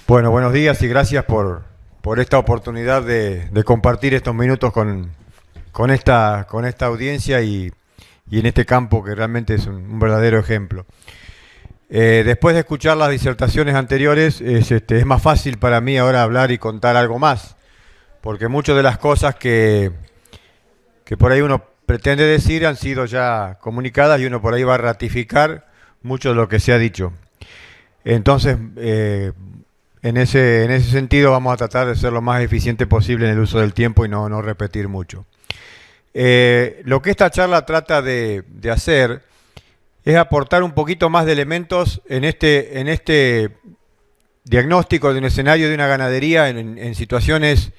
Bueno, buenos días y gracias por esta oportunidad de compartir estos minutos con esta audiencia y en este campo que realmente es un verdadero ejemplo. Después de escuchar las disertaciones anteriores, es más fácil para mí ahora hablar y contar algo más, porque muchas de las cosas que por ahí uno pretende decir han sido ya comunicadas y uno por ahí va a ratificar mucho de lo que se ha dicho. Entonces, en ese sentido vamos a tratar de ser lo más eficiente posible en el uso del tiempo y no repetir mucho. Lo que esta charla trata de hacer es aportar un poquito más de elementos en este diagnóstico de un escenario de una ganadería en situaciones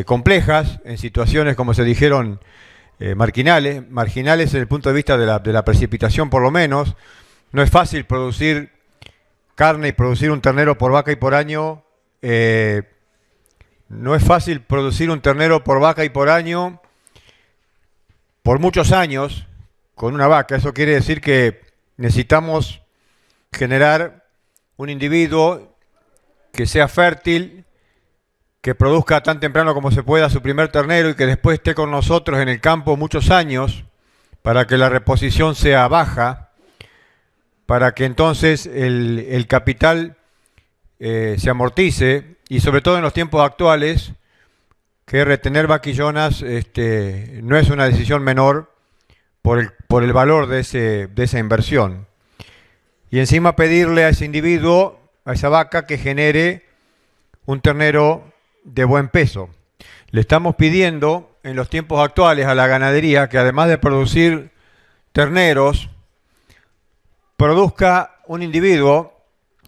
complejas, en situaciones, como se dijeron, marginales desde el punto de vista de la precipitación por lo menos. No es fácil producir carne y producir un ternero por vaca y por año. No es fácil producir un ternero por vaca y por año por muchos años con una vaca. Eso quiere decir que necesitamos generar un individuo que sea fértil, que produzca tan temprano como se pueda su primer ternero y que después esté con nosotros en el campo muchos años para que la reposición sea baja, para que entonces el capital se amortice y sobre todo en los tiempos actuales que retener vaquillonas no es una decisión menor por el valor de esa inversión. Y encima pedirle a ese individuo, a esa vaca, que genere un ternero de buen peso. Le estamos pidiendo en los tiempos actuales a la ganadería que además de producir terneros, produzca un individuo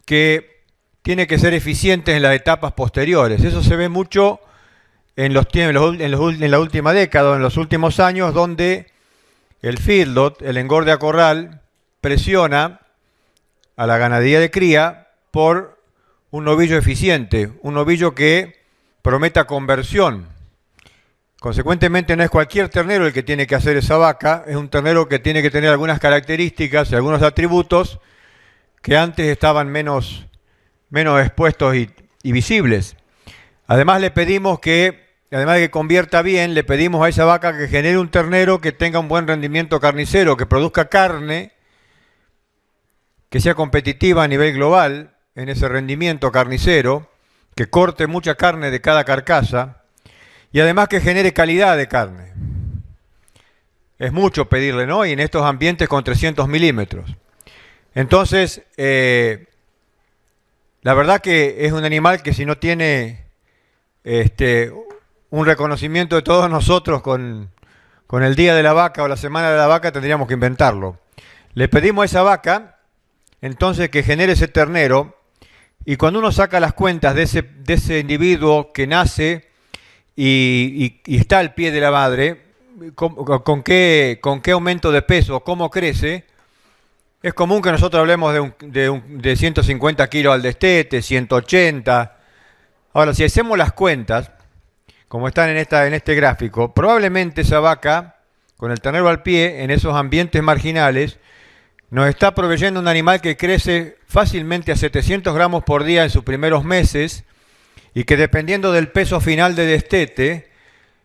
que tiene que ser eficiente en las etapas posteriores. Eso se ve mucho en la última década, en los últimos años, donde el feedlot, el engorde a corral, presiona a la ganadería de cría por un novillo eficiente, un novillo que prometa conversión. Consecuentemente no es cualquier ternero el que tiene que hacer esa vaca, es un ternero que tiene que tener algunas características y algunos atributos que antes estaban menos expuestos y visibles. Además le pedimos además de que convierta bien, le pedimos a esa vaca que genere un ternero que tenga un buen rendimiento carnicero, que produzca carne, que sea competitiva a nivel global en ese rendimiento carnicero, que corte mucha carne de cada carcasa y además que genere calidad de carne. Es mucho pedirle, ¿no? Y en estos ambientes con 300 milímetros. Entonces, la verdad que es un animal que si no tiene un reconocimiento de todos nosotros con el Día de la Vaca o la Semana de la Vaca, tendríamos que inventarlo. Le pedimos a esa vaca, entonces, que genere ese ternero, y cuando uno saca las cuentas de ese individuo que nace y está al pie de la madre, con qué aumento de peso, cómo crece, es común que nosotros hablemos de 150 kilos al destete, 180. Ahora, si hacemos las cuentas, como están en este gráfico, probablemente esa vaca, con el ternero al pie, en esos ambientes marginales, nos está proveyendo un animal que crece fácilmente a 700 gramos por día en sus primeros meses y que dependiendo del peso final de destete,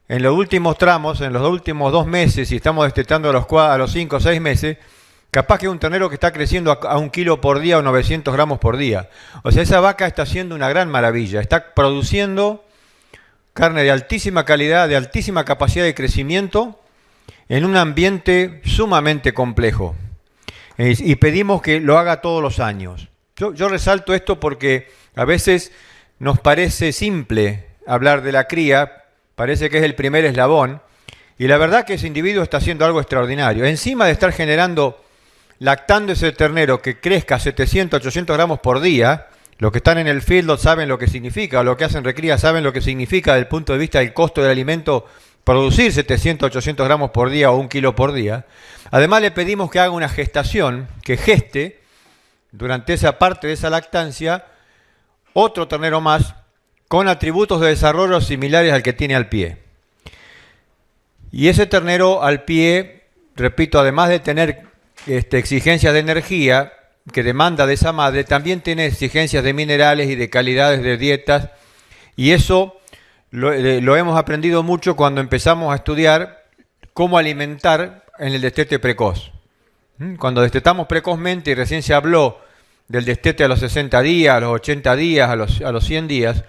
en los últimos tramos, en los últimos 2 meses, si estamos destetando a los 5 o 6 meses, capaz que es un ternero que está creciendo a 1 kilo por día o 900 gramos por día. O sea, esa vaca está haciendo una gran maravilla, está produciendo carne de altísima calidad, de altísima capacidad de crecimiento, en un ambiente sumamente complejo. Y pedimos que lo haga todos los años. Yo resalto esto porque a veces nos parece simple hablar de la cría, parece que es el primer eslabón, y la verdad que ese individuo está haciendo algo extraordinario. Encima de estar lactando ese ternero que crezca 700, 800 gramos por día, los que están en el feedlot saben lo que significa, o los que hacen recría saben lo que significa desde el punto de vista del costo del alimento producir 700, 800 gramos por día o 1 kilo por día. Además le pedimos que haga una gestación, que geste durante esa parte de esa lactancia otro ternero más con atributos de desarrollo similares al que tiene al pie. Y ese ternero al pie, repito, además de tener exigencias de energía, que demanda de esa madre también tiene exigencias de minerales y de calidades de dietas, y eso lo hemos aprendido mucho cuando empezamos a estudiar cómo alimentar en el destete precoz. Cuando destetamos precozmente, y recién se habló del destete a los 60 días, a los 80 días, a los 100 días,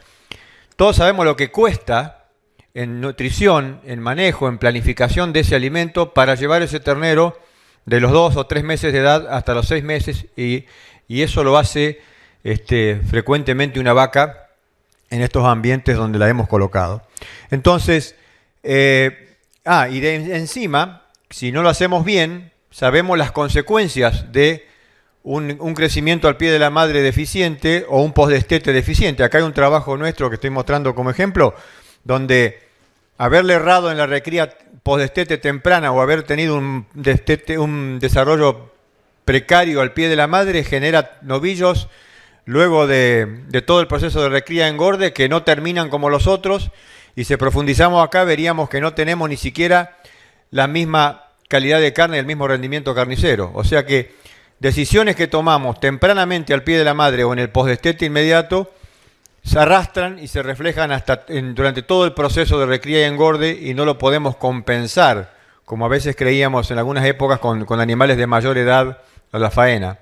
todos sabemos lo que cuesta en nutrición, en manejo, en planificación de ese alimento para llevar ese ternero de los 2 o 3 meses de edad hasta los 6 meses, y eso lo hace frecuentemente una vaca en estos ambientes donde la hemos colocado. Entonces, encima, si no lo hacemos bien, sabemos las consecuencias de un crecimiento al pie de la madre deficiente o un postdestete deficiente. Acá hay un trabajo nuestro que estoy mostrando como ejemplo, donde haberle errado en la recría postdestete temprana o haber tenido un desarrollo precario al pie de la madre genera novillos luego de todo el proceso de recría engorde que no terminan como los otros, y si profundizamos acá veríamos que no tenemos ni siquiera la misma calidad de carne y el mismo rendimiento carnicero. O sea que decisiones que tomamos tempranamente al pie de la madre o en el postdestete inmediato se arrastran y se reflejan durante todo el proceso de recría y engorde, y no lo podemos compensar, como a veces creíamos en algunas épocas con animales de mayor edad a la faena.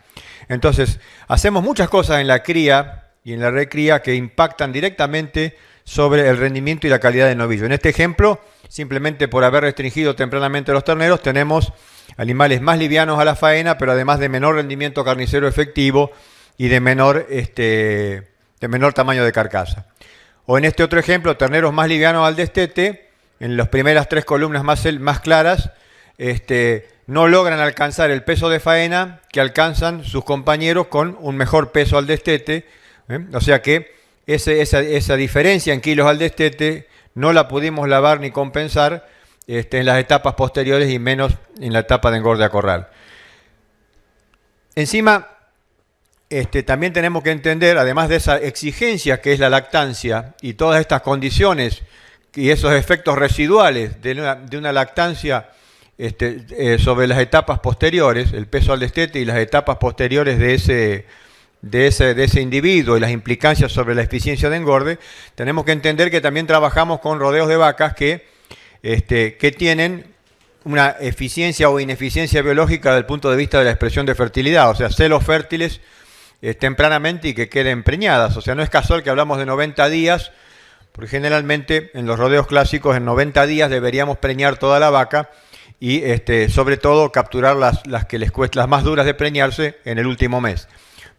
Entonces, hacemos muchas cosas en la cría y en la recría que impactan directamente sobre el rendimiento y la calidad del novillo. En este ejemplo, simplemente por haber restringido tempranamente los terneros, tenemos animales más livianos a la faena, pero además de menor rendimiento carnicero efectivo y de menor tamaño de carcasa. O en este otro ejemplo, terneros más livianos al destete, en las primeras 3 columnas más claras, no logran alcanzar el peso de faena que alcanzan sus compañeros con un mejor peso al destete. O sea que esa diferencia en kilos al destete no la pudimos lavar ni compensar en las etapas posteriores y menos en la etapa de engorde a corral. Encima, también tenemos que entender, además de esa exigencia que es la lactancia y todas estas condiciones y esos efectos residuales de una lactancia sobre las etapas posteriores, el peso al destete y las etapas posteriores de ese individuo y las implicancias sobre la eficiencia de engorde, tenemos que entender que también trabajamos con rodeos de vacas que tienen una eficiencia o ineficiencia biológica desde el punto de vista de la expresión de fertilidad, o sea, celos fértiles tempranamente y que queden preñadas. O sea, no es casual que hablamos de 90 días, porque generalmente en los rodeos clásicos en 90 días deberíamos preñar toda la vaca y sobre todo capturar las que les cuesta, las más duras de preñarse en el último mes.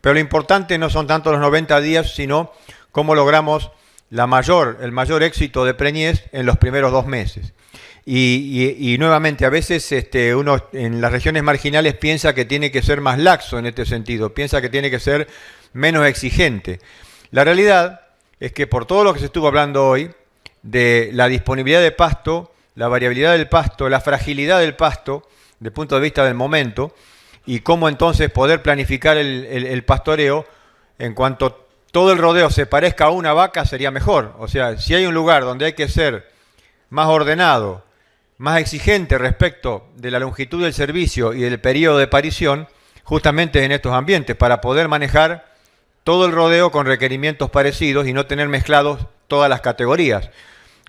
Pero lo importante no son tanto los 90 días, sino cómo logramos el mayor éxito de preñez en los primeros 2 meses. Y nuevamente, a veces uno en las regiones marginales piensa que tiene que ser más laxo en este sentido, piensa que tiene que ser menos exigente. La realidad es que por todo lo que se estuvo hablando hoy, de la disponibilidad de pasto, la variabilidad del pasto, la fragilidad del pasto, desde el punto de vista del momento, y cómo entonces poder planificar el pastoreo, en cuanto todo el rodeo se parezca a una vaca sería mejor. O sea, si hay un lugar donde hay que ser más ordenado, más exigente respecto de la longitud del servicio y del periodo de parición, justamente en estos ambientes, para poder manejar todo el rodeo con requerimientos parecidos y no tener mezclados todas las categorías.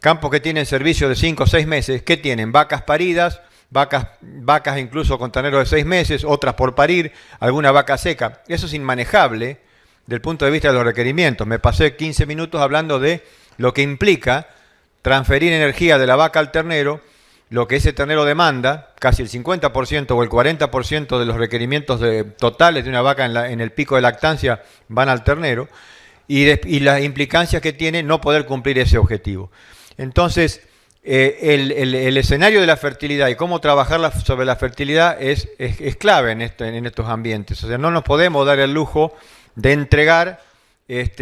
Campos que tienen servicio de 5 o 6 meses, ¿qué tienen? Vacas paridas, vacas incluso con terneros de 6 meses, otras por parir, alguna vaca seca. Eso es inmanejable del punto de vista de los requerimientos. Me pasé 15 minutos hablando de lo que implica transferir energía de la vaca al ternero, lo que ese ternero demanda, casi el 50% o el 40% de los requerimientos totales de una vaca en el pico de lactancia van al ternero, y las implicancias que tiene no poder cumplir ese objetivo. Entonces, el escenario de la fertilidad y cómo trabajar sobre la fertilidad es clave en estos ambientes. O sea, no nos podemos dar el lujo de entregar días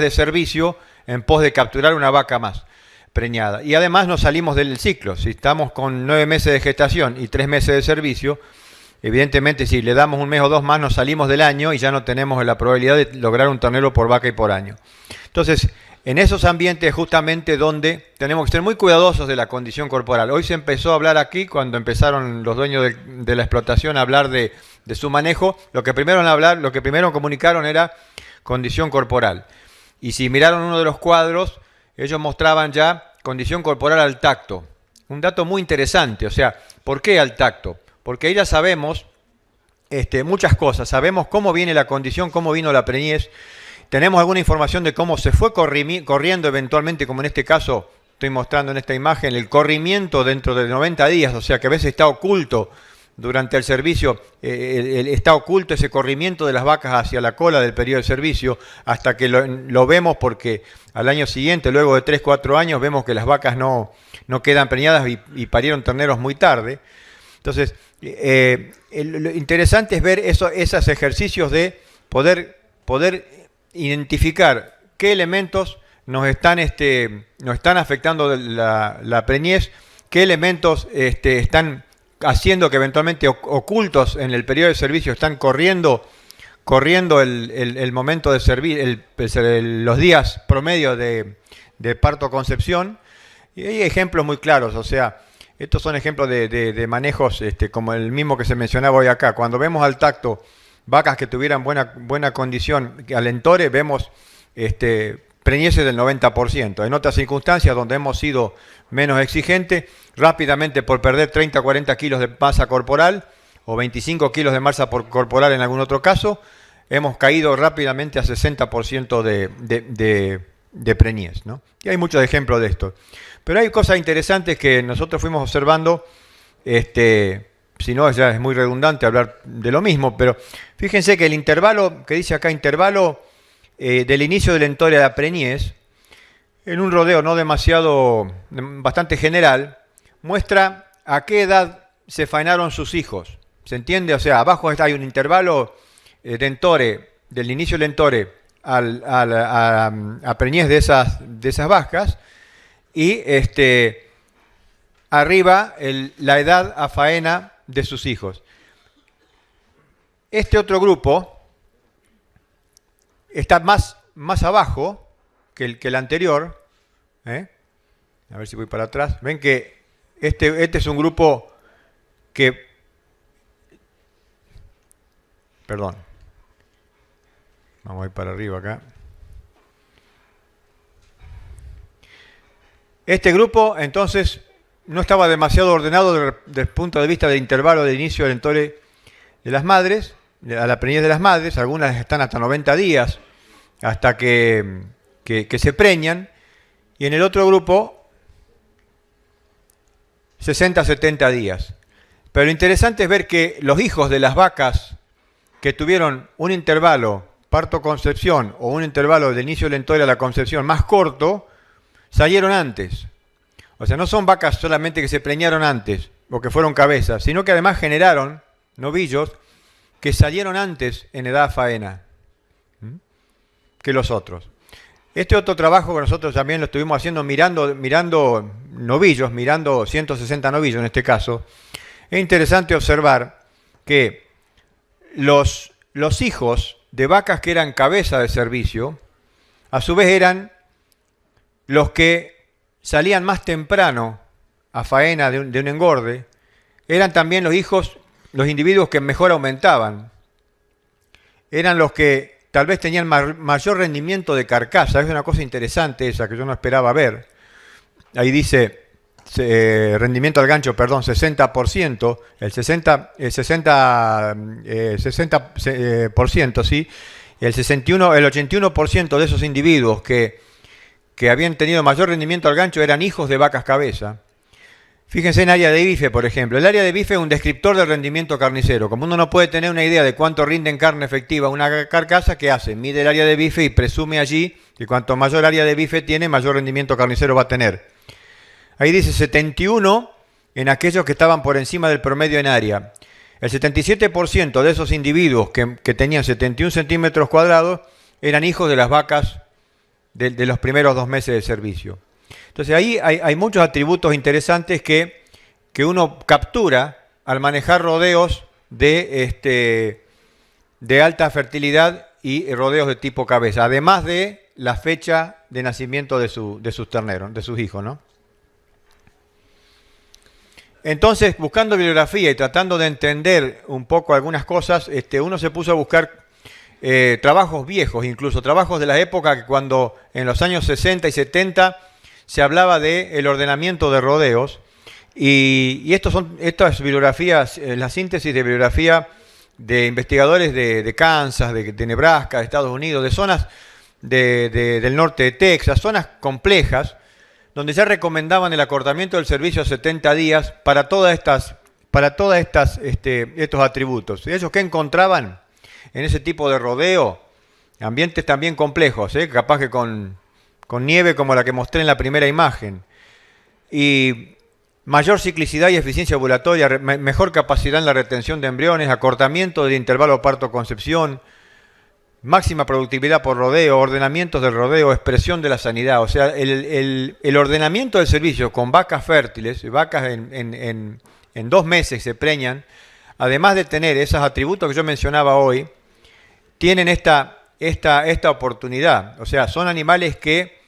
de servicio en pos de capturar una vaca más preñada. Y además nos salimos del ciclo. Si estamos con 9 meses de gestación y 3 meses de servicio, evidentemente si le damos 1 mes o 2 más nos salimos del año y ya no tenemos la probabilidad de lograr un ternero por vaca y por año. Entonces, En esos ambientes justamente donde tenemos que ser muy cuidadosos de la condición corporal. Hoy se empezó a hablar aquí, cuando empezaron los dueños de la explotación a hablar de su manejo, lo que primero comunicaron era condición corporal. Y si miraron uno de los cuadros, ellos mostraban ya condición corporal al tacto. Un dato muy interesante, o sea, ¿por qué al tacto? Porque ahí ya sabemos muchas cosas, sabemos cómo viene la condición, cómo vino la preñez, tenemos alguna información de cómo se fue corriendo eventualmente, como en este caso estoy mostrando en esta imagen, el corrimiento dentro de 90 días, o sea que a veces está oculto durante el servicio, está oculto ese corrimiento de las vacas hacia la cola del periodo de servicio, hasta que lo vemos porque al año siguiente, luego de 3, 4 años, vemos que las vacas no quedan preñadas y parieron terneros muy tarde. Entonces, lo interesante es ver esos ejercicios de poder identificar qué elementos nos están afectando la preñez, qué elementos están haciendo que eventualmente ocultos en el periodo de servicio están corriendo el momento de servir, los días promedio de parto-concepción. Y hay ejemplos muy claros, o sea, estos son ejemplos de manejos como el mismo que se mencionaba hoy acá. Cuando vemos al tacto vacas que tuvieran buena condición al entore, vemos preñeces del 90%. En otras circunstancias donde hemos sido menos exigentes, rápidamente por perder 30 o 40 kilos de masa corporal o 25 kilos de masa corporal en algún otro caso, hemos caído rápidamente a 60% de preñez, ¿no? Y hay muchos ejemplos de esto. Pero hay cosas interesantes que nosotros fuimos observando, si no ya es muy redundante hablar de lo mismo, pero fíjense que el intervalo, que dice acá intervalo del inicio del entore a la preñez, en un rodeo no demasiado, bastante general, muestra a qué edad se faenaron sus hijos. ¿Se entiende? O sea, abajo hay un intervalo de entore, del inicio del entore a preñez de esas vacas, y arriba la edad a faena de sus hijos. Este otro grupo está más abajo que el anterior. A ver si voy para atrás. Ven que este es un grupo que... Perdón. Vamos a ir para arriba acá. Este grupo, entonces, no estaba demasiado ordenado desde el punto de vista del intervalo de inicio del entore de las madres, a la preñez de las madres. Algunas están hasta 90 días, hasta que se preñan. Y en el otro grupo, 60 a 70 días. Pero lo interesante es ver que los hijos de las vacas que tuvieron un intervalo parto-concepción o un intervalo del inicio del entore a la concepción más corto, salieron antes. O sea, no son vacas solamente que se preñaron antes o que fueron cabezas, sino que además generaron novillos que salieron antes en edad faena que los otros. Este otro trabajo que nosotros también lo estuvimos haciendo mirando novillos, mirando 160 novillos en este caso, es interesante observar que los hijos de vacas que eran cabeza de servicio, a su vez eran los que salían más temprano a faena de un engorde, eran también los individuos que mejor aumentaban. Eran los que tal vez tenían mayor rendimiento de carcasa. Es una cosa interesante esa que yo no esperaba ver. Ahí dice rendimiento al gancho, perdón, 60%, el 60%, ¿sí? El 81% de esos individuos que habían tenido mayor rendimiento al gancho eran hijos de vacas cabeza. Fíjense en área de bife, por ejemplo. El área de bife es un descriptor del rendimiento carnicero. Como uno no puede tener una idea de cuánto rinde en carne efectiva una carcasa, ¿qué hace? Mide el área de bife y presume allí que cuanto mayor área de bife tiene, mayor rendimiento carnicero va a tener. Ahí dice 71 en aquellos que estaban por encima del promedio en área. El 77% de esos individuos que tenían 71 centímetros cuadrados eran hijos de las vacas de los primeros 2 meses de servicio. Entonces ahí hay muchos atributos interesantes que uno captura al manejar rodeos de alta fertilidad y rodeos de tipo cabeza, además de la fecha de nacimiento de sus terneros, de sus hijos, ¿no? Entonces, buscando bibliografía y tratando de entender un poco algunas cosas, uno se puso a buscar trabajos viejos, incluso trabajos de la época que cuando en los años 60 y 70 se hablaba del ordenamiento de rodeos. Y estas bibliografías, la síntesis de bibliografía de investigadores de Kansas, de Nebraska, de Estados Unidos, de zonas del norte de Texas, zonas complejas, donde ya recomendaban el acortamiento del servicio a 70 días para todas estos atributos. ¿Y ellos qué encontraban en ese tipo de rodeo? Ambientes también complejos, capaz que con nieve como la que mostré en la primera imagen. Y mayor ciclicidad y eficiencia ovulatoria, mejor capacidad en la retención de embriones, acortamiento del intervalo parto-concepción, máxima productividad por rodeo, ordenamientos del rodeo, expresión de la sanidad. O sea, el ordenamiento del servicio con vacas fértiles, vacas en 2 meses se preñan, además de tener esos atributos que yo mencionaba hoy, tienen esta oportunidad. O sea, son animales que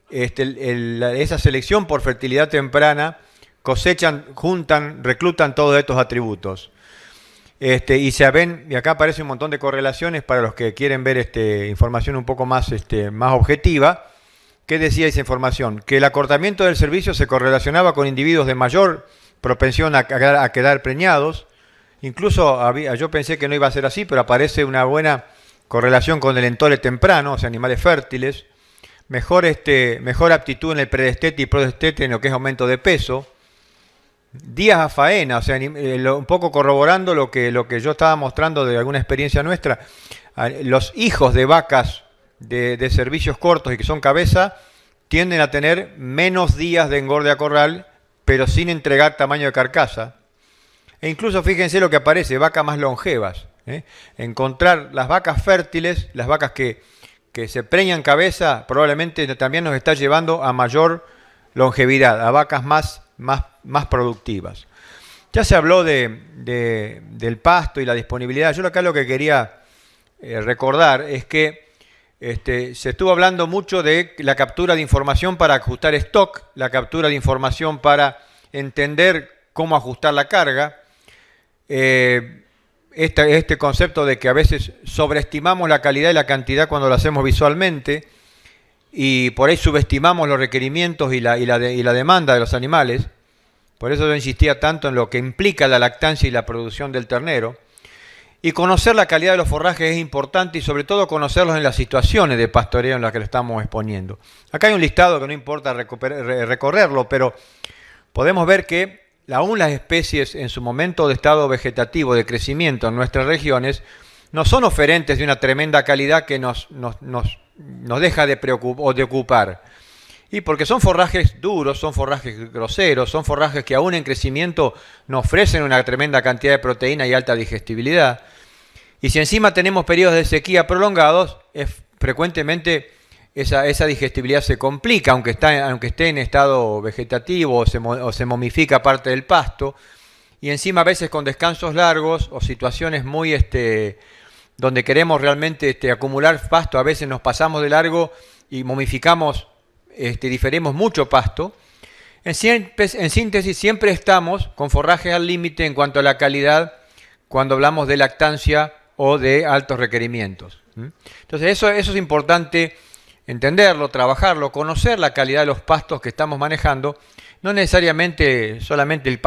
esa selección por fertilidad temprana cosechan, juntan, reclutan todos estos atributos. Y acá aparece un montón de correlaciones para los que quieren ver información un poco más objetiva. ¿Qué decía esa información? Que el acortamiento del servicio se correlacionaba con individuos de mayor propensión a quedar preñados. Incluso yo pensé que no iba a ser así, pero aparece una buena correlación con el entole temprano, o sea, animales fértiles. Mejor aptitud en el predestete y prodestete en lo que es aumento de peso. Días a faena, o sea, un poco corroborando lo que yo estaba mostrando de alguna experiencia nuestra. Los hijos de vacas de servicios cortos y que son cabeza tienden a tener menos días de engorde a corral, pero sin entregar tamaño de carcasa. E incluso fíjense lo que aparece, vacas más longevas. Encontrar las vacas fértiles, las vacas que se preñan cabeza, probablemente también nos está llevando a mayor longevidad, a vacas más productivas. Ya se habló del pasto y la disponibilidad. Yo acá lo que quería recordar es que se estuvo hablando mucho de la captura de información para ajustar stock, la captura de información para entender cómo ajustar la carga, este concepto de que a veces sobreestimamos la calidad y la cantidad cuando lo hacemos visualmente y por ahí subestimamos los requerimientos y la demanda de los animales. Por eso yo insistía tanto en lo que implica la lactancia y la producción del ternero. Y conocer la calidad de los forrajes es importante y sobre todo conocerlos en las situaciones de pastoreo en las que lo estamos exponiendo. Acá hay un listado que no importa recorrerlo, pero podemos ver que aún las especies en su momento de estado vegetativo, de crecimiento en nuestras regiones, no son oferentes de una tremenda calidad que nos deja de ocupar. Y porque son forrajes duros, son forrajes groseros, son forrajes que aún en crecimiento nos ofrecen una tremenda cantidad de proteína y alta digestibilidad. Y si encima tenemos periodos de sequía prolongados, frecuentemente esa digestibilidad se complica, aunque esté en estado vegetativo o se momifica parte del pasto. Y encima a veces con descansos largos o situaciones muy donde queremos realmente acumular pasto, a veces nos pasamos de largo y momificamos, diferimos mucho pasto. En síntesis, siempre estamos con forrajes al límite en cuanto a la calidad cuando hablamos de lactancia o de altos requerimientos. Entonces eso es importante entenderlo, trabajarlo, conocer la calidad de los pastos que estamos manejando, no necesariamente solamente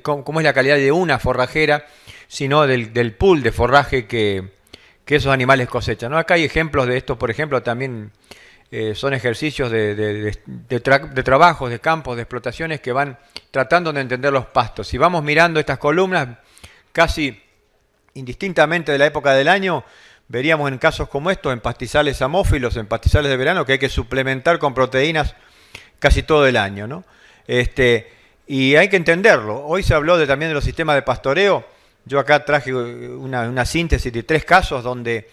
cómo es la calidad de una forrajera, sino del pool de forraje que esos animales cosechan, ¿no? Acá hay ejemplos de esto, por ejemplo, también son ejercicios de trabajos, de campos, de explotaciones que van tratando de entender los pastos. Si vamos mirando estas columnas, casi indistintamente de la época del año, veríamos en casos como estos, en pastizales amófilos, en pastizales de verano, que hay que suplementar con proteínas casi todo el año, ¿no? Y hay que entenderlo. Hoy se habló también de los sistemas de pastoreo. Yo acá traje una síntesis de 3 casos donde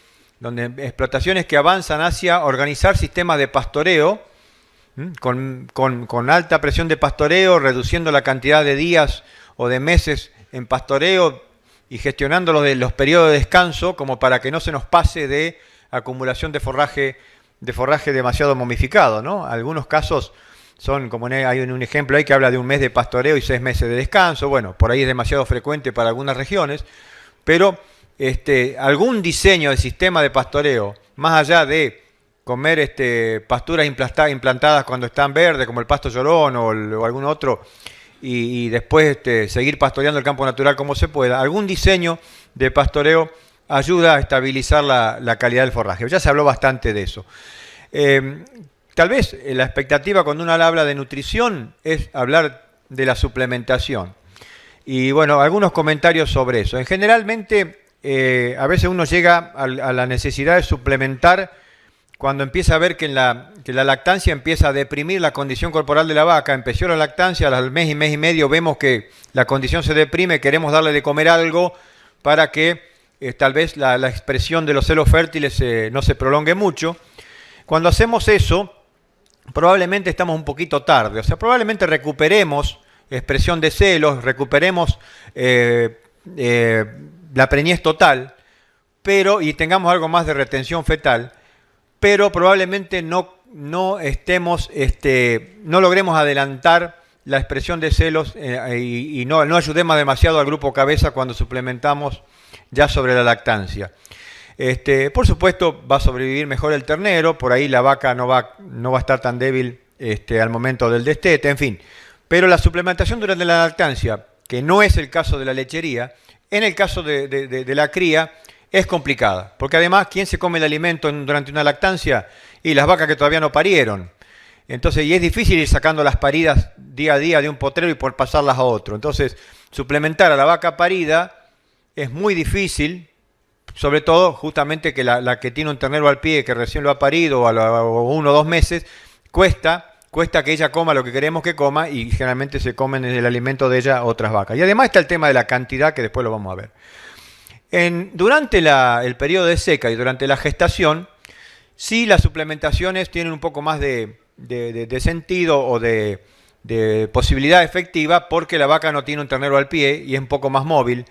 explotaciones que avanzan hacia organizar sistemas de pastoreo con alta presión de pastoreo, reduciendo la cantidad de días o de meses en pastoreo y gestionando los periodos de descanso como para que no se nos pase de acumulación de forraje de forraje demasiado momificado, ¿no? Algunos casos son, como hay un ejemplo ahí que habla de un mes de pastoreo y 6 meses de descanso. Bueno, por ahí es demasiado frecuente para algunas regiones, pero algún diseño de sistema de pastoreo, más allá de comer pasturas implantadas cuando están verdes, como el pasto llorón o algún otro, y después seguir pastoreando el campo natural como se pueda, algún diseño de pastoreo ayuda a estabilizar la calidad del forraje. Ya se habló bastante de eso. Tal vez la expectativa cuando uno habla de nutrición es hablar de la suplementación. Y bueno, algunos comentarios sobre eso. Generalmente, a veces uno llega a la necesidad de suplementar cuando empieza a ver que la lactancia empieza a deprimir la condición corporal de la vaca. Empezó la lactancia, al mes y medio vemos que la condición se deprime, queremos darle de comer algo para que tal vez la expresión de los celos fértiles no se prolongue mucho. Cuando hacemos eso, probablemente estamos un poquito tarde, o sea, probablemente recuperemos expresión de celos, recuperemos la preñez total, y tengamos algo más de retención fetal, pero probablemente no logremos adelantar la expresión de celos y no ayudemos demasiado al grupo cabeza cuando suplementamos ya sobre la lactancia. Por supuesto va a sobrevivir mejor el ternero, por ahí la vaca no va a estar tan débil al momento del destete, en fin. Pero la suplementación durante la lactancia, que no es el caso de la lechería, en el caso de la cría es complicada, porque además, ¿quién se come el alimento durante una lactancia? Y las vacas que todavía no parieron. Entonces, y es difícil ir sacando las paridas día a día de un potrero y por pasarlas a otro. Entonces, suplementar a la vaca parida es muy difícil, sobre todo justamente que la que tiene un ternero al pie, que recién lo ha parido, o 1 o 2 meses, cuesta que ella coma lo que queremos que coma, y generalmente se comen en el alimento de ella otras vacas. Y además está el tema de la cantidad, que después lo vamos a ver. Durante el periodo de seca y durante la gestación, sí las suplementaciones tienen un poco más de sentido o de posibilidad efectiva, porque la vaca no tiene un ternero al pie y es un poco más móvil.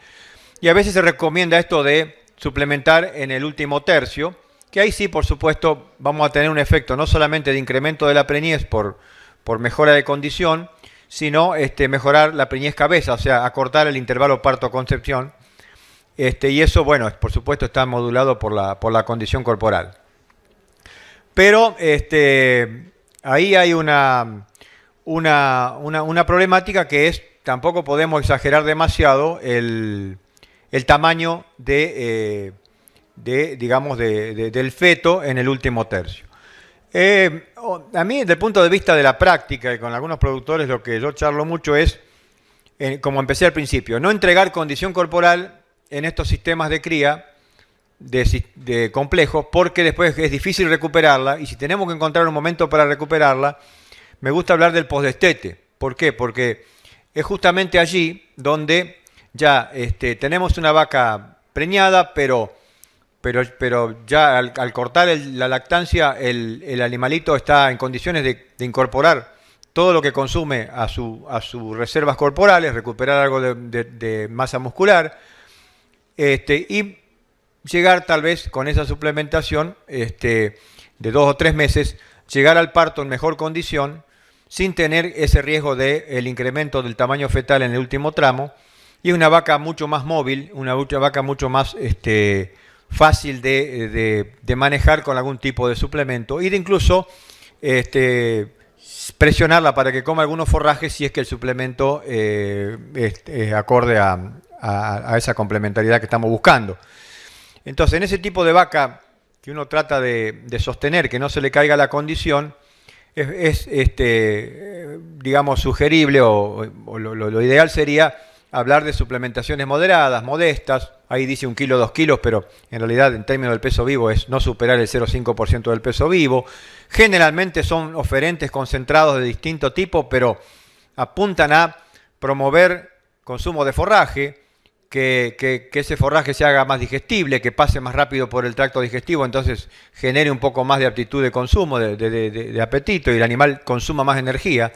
Y a veces se recomienda esto de suplementar en el último tercio, que ahí sí, por supuesto, vamos a tener un efecto no solamente de incremento de la preñez por mejora de condición, sino mejorar la preñez cabeza, o sea, acortar el intervalo parto-concepción. Y eso, bueno, por supuesto está modulado por la condición corporal. Pero ahí hay una problemática, que es, tampoco podemos exagerar demasiado el tamaño del feto en el último tercio. A mí, desde el punto de vista de la práctica, y con algunos productores lo que yo charlo mucho es, como empecé al principio, no entregar condición corporal en estos sistemas de cría de complejos, porque después es difícil recuperarla, y si tenemos que encontrar un momento para recuperarla, me gusta hablar del postdestete. ¿Por qué? Porque es justamente allí donde ya tenemos una vaca preñada, pero ya al cortar la lactancia, el animalito está en condiciones de incorporar todo lo que consume a sus reservas corporales, recuperar algo de masa muscular, y llegar tal vez con esa suplementación de 2 o 3 meses, llegar al parto en mejor condición, sin tener ese riesgo del incremento del tamaño fetal en el último tramo. Y es una vaca mucho más móvil, una vaca mucho más fácil de manejar con algún tipo de suplemento, y de incluso presionarla para que coma algunos forrajes si es que el suplemento es acorde a esa complementariedad que estamos buscando. Entonces, en ese tipo de vaca que uno trata de sostener, que no se le caiga la condición, es digamos, sugerible, o lo ideal sería hablar de suplementaciones moderadas, modestas. Ahí dice 1 kilo, 2 kilos, pero en realidad en términos del peso vivo es no superar el 0,5% del peso vivo. Generalmente son oferentes concentrados de distinto tipo, pero apuntan a promover consumo de forraje, que ese forraje se haga más digestible, que pase más rápido por el tracto digestivo, entonces genere un poco más de aptitud de consumo, de apetito, y el animal consuma más energía.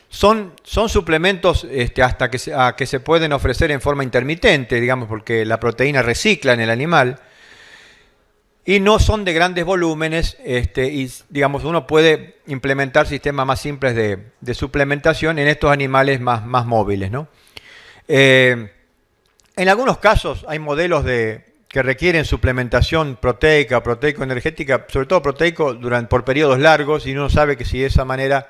Son suplementos hasta que se pueden ofrecer en forma intermitente, digamos, porque la proteína recicla en el animal. y no son de grandes volúmenes, y digamos uno puede implementar sistemas más simples de suplementación en estos animales más móviles, ¿no? En algunos casos hay modelos que requieren suplementación proteica o proteico-energética, sobre todo proteico por periodos largos, y uno sabe que si de esa manera,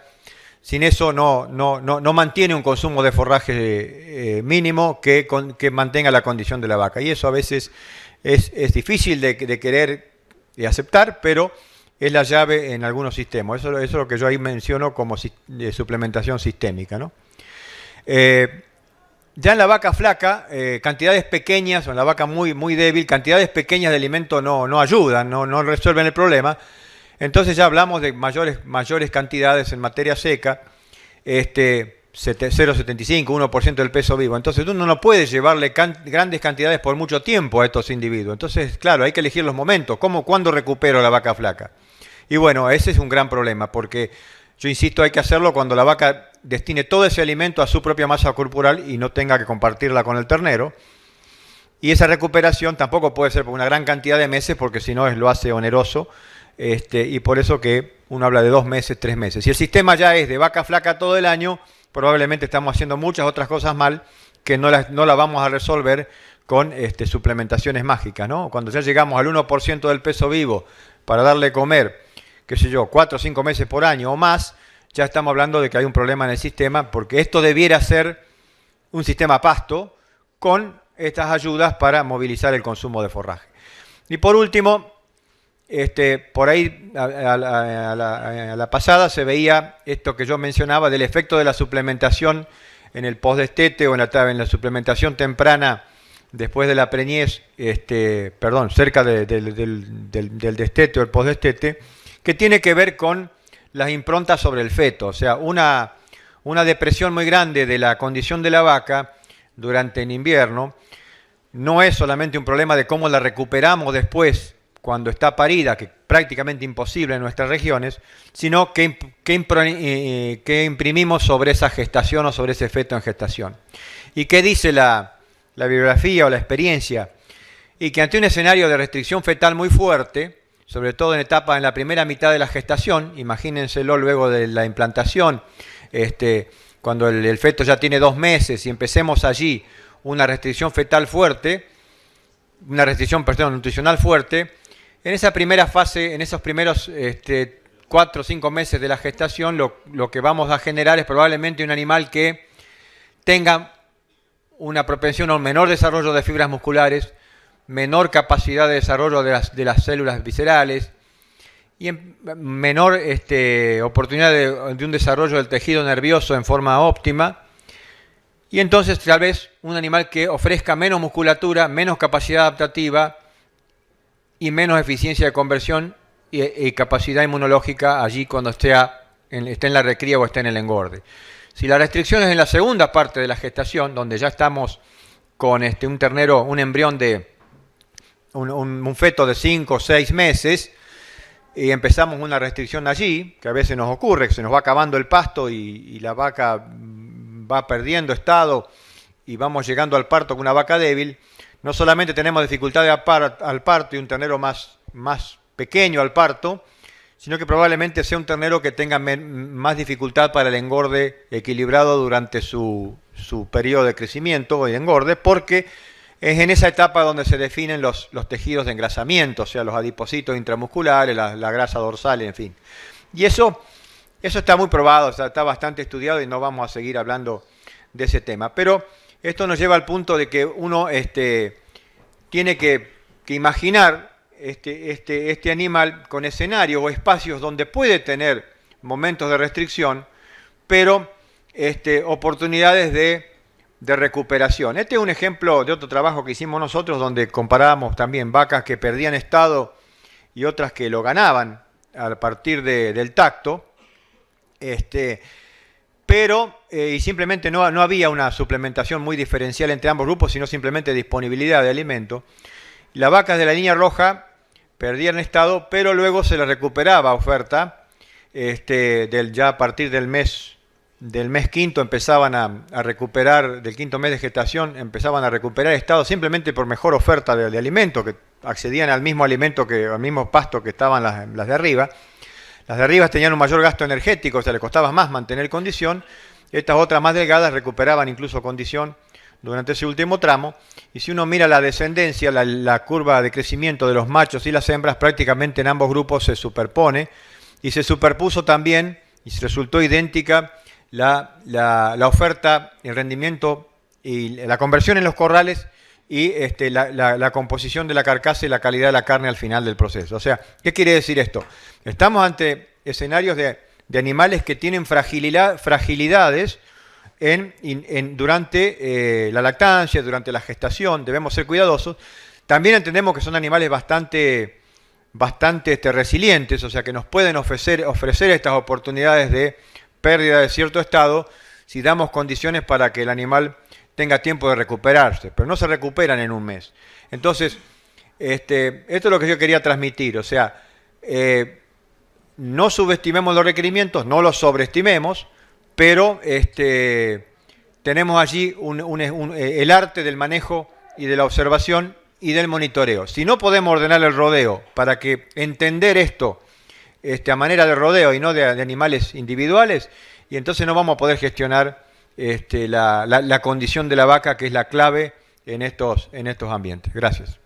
sin eso no mantiene un consumo de forraje mínimo que mantenga la condición de la vaca. Y eso a veces es difícil de querer y aceptar, pero es la llave en algunos sistemas. Eso es lo que yo ahí menciono como suplementación sistémica, ¿no? Ya en la vaca flaca, cantidades pequeñas, o en la vaca muy débil, cantidades pequeñas de alimento no ayudan, no resuelven el problema. Entonces ya hablamos de mayores cantidades en materia seca, 0,75, 1% del peso vivo. Entonces uno no puede llevarle grandes cantidades por mucho tiempo a estos individuos. Entonces, claro, hay que elegir los momentos. ¿Cuándo recupero la vaca flaca? Y bueno, ese es un gran problema, porque yo insisto, hay que hacerlo cuando la vaca destine todo ese alimento a su propia masa corporal y no tenga que compartirla con el ternero. Y esa recuperación tampoco puede ser por una gran cantidad de meses, porque si no lo hace oneroso. Y por eso que uno habla de 2 meses, 3 meses. Si el sistema ya es de vaca flaca todo el año, probablemente estamos haciendo muchas otras cosas mal que no la vamos a resolver con suplementaciones mágicas, ¿no? Cuando ya llegamos al 1% del peso vivo para darle comer, qué sé yo, 4 o 5 meses por año o más, ya estamos hablando de que hay un problema en el sistema, porque esto debiera ser un sistema pasto con estas ayudas para movilizar el consumo de forraje. Y por último, por ahí a la pasada se veía esto que yo mencionaba del efecto de la suplementación en el postdestete o en la suplementación temprana después de la preñez, cerca del destete o el postdestete, que tiene que ver con las improntas sobre el feto. O sea, una depresión muy grande de la condición de la vaca durante el invierno no es solamente un problema de cómo la recuperamos después cuando está parida, que es prácticamente imposible en nuestras regiones, sino que imprimimos sobre esa gestación o sobre ese feto en gestación. ¿Y qué dice la bibliografía o la experiencia? Y que ante un escenario de restricción fetal muy fuerte, sobre todo en la primera mitad de la gestación, imagínenselo luego de la implantación, cuando el feto ya tiene 2 meses y empecemos allí una restricción fetal fuerte, una restricción nutricional fuerte, en esa primera fase, en esos primeros 4 o 5 meses de la gestación, lo que vamos a generar es probablemente un animal que tenga una propensión a un menor desarrollo de fibras musculares, menor capacidad de desarrollo de las células viscerales y menor oportunidad de un desarrollo del tejido nervioso en forma óptima. Y entonces tal vez un animal que ofrezca menos musculatura, menos capacidad adaptativa y menos eficiencia de conversión y capacidad inmunológica allí cuando esté en la recría o esté en el engorde. Si la restricción es en la segunda parte de la gestación, donde ya estamos con un ternero, un embrión un feto de 5 o 6 meses, y empezamos una restricción allí, que a veces nos ocurre, que se nos va acabando el pasto y la vaca va perdiendo estado y vamos llegando al parto con una vaca débil, no solamente tenemos dificultad al parto y un ternero más pequeño al parto, sino que probablemente sea un ternero que tenga más dificultad para el engorde equilibrado durante su periodo de crecimiento y engorde, porque es en esa etapa donde se definen los tejidos de engrasamiento, o sea, los adipocitos intramusculares, la grasa dorsal, en fin. Y eso está muy probado, o sea, está bastante estudiado y no vamos a seguir hablando de ese tema. Pero esto nos lleva al punto de que uno tiene que imaginar este animal con escenarios o espacios donde puede tener momentos de restricción, pero oportunidades de recuperación. Este es un ejemplo de otro trabajo que hicimos nosotros, donde comparábamos también vacas que perdían estado y otras que lo ganaban a partir del tacto, y simplemente no había una suplementación muy diferencial entre ambos grupos, sino simplemente disponibilidad de alimento. Las vacas de la línea roja perdían estado, pero luego se les recuperaba oferta, ya a partir del mes quinto empezaban a recuperar, del quinto mes de gestación empezaban a recuperar estado simplemente por mejor oferta de alimento, que accedían al mismo alimento, al mismo pasto que estaban las de arriba. Las de arriba tenían un mayor gasto energético, o sea, le costaba más mantener condición. Estas otras más delgadas recuperaban incluso condición durante ese último tramo. Y si uno mira la descendencia, la curva de crecimiento de los machos y las hembras, prácticamente en ambos grupos se superpone. Y se superpuso también, y resultó idéntica, la oferta, el rendimiento y la conversión en los corrales y la composición de la carcasa y la calidad de la carne al final del proceso. O sea, ¿qué quiere decir esto? Estamos ante escenarios de animales que tienen fragilidades durante la lactancia, durante la gestación, debemos ser cuidadosos. También entendemos que son animales bastante resilientes, o sea que nos pueden ofrecer estas oportunidades de pérdida de cierto estado si damos condiciones para que el animal tenga tiempo de recuperarse, pero no se recuperan en un mes. Entonces, esto es lo que yo quería transmitir, o sea, no subestimemos los requerimientos, no los sobreestimemos, pero tenemos allí el arte del manejo y de la observación y del monitoreo. Si no podemos ordenar el rodeo para que entender esto a manera de rodeo y no de animales individuales, y entonces no vamos a poder gestionar la condición de la vaca, que es la clave en estos ambientes. Gracias.